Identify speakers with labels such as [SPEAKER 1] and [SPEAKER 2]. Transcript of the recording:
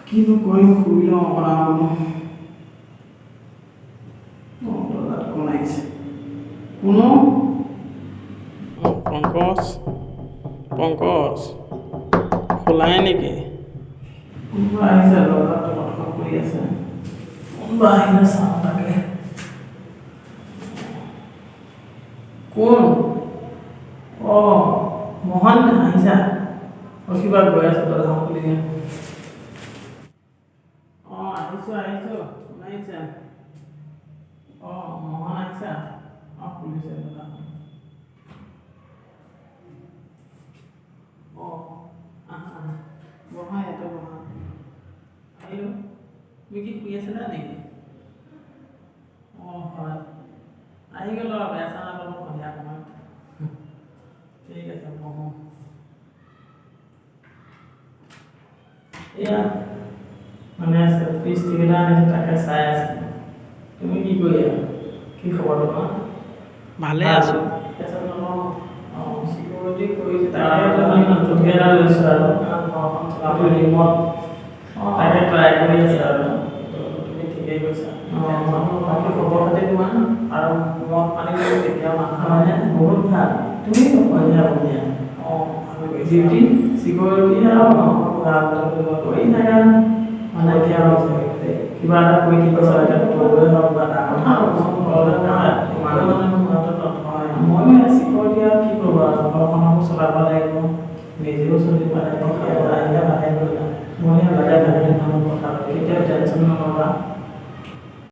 [SPEAKER 1] কিনো কৰিম শুই লওঁ অকণমান দৰ্জাত কোন আহিছে কোনো পংকজ পংকজ খোলাই নেকি কোনোবা আহিছে দৰ্জাত টকটক কৰি আছে কোনোবা আহিলে চাওঁ তাকে কোন অঁ মোহন আহিছা কিবা গৈ আছে দৰ্জা খুলি দিয়া অঁ আহিছোঁ শুনাইছা অঁ মোহন আহিছা অঁ খুলিছে দাদা অঁ আহা বহা ইয়াতে বহা আহিলোঁ তুমি কি শুই আছিলা নেকি অঁ হয় আহি গ'লো আৰু বেয়া চেয়া নাপাব সন্ধিয়া সময়ত ঠিক আছে বহোঁ এয়া মানে পিচ টিকেটা আনিছোঁ তাকে চাই আছে তুমি কি কৰি আছা কি খবৰ তোমাৰ ভালে আছোঁ অঁ চিকিউৰিটি কৰিছে তাকে আমি নতুনকৈ এটা লৈছোঁ আৰু ঘৰখন চলাবলৈ ৰিমট তাকে ট্ৰাই কৰি আছে আৰু তুমি ঠিকেই কৈছা বাকী খবৰ খাতি তোমাৰ আৰু মদ পানী কেতিয়াও নাখায় বহুত ভাল তুমি সন্ধিয়া সন্ধিয়া অঁ ডিউটি চিকিউৰিটি আৰু কৰি থাকা মানে এতিয়া কিবা এটা কৰি দিব এতিয়া কৰিবই হওক বা ডাঙৰ মানুহ মানে মোৰ হাতত নথয় ময়ো চিকিউৰিটি আৰু কি কৰিব আৰু ঘৰখনকো চলাব লাগিব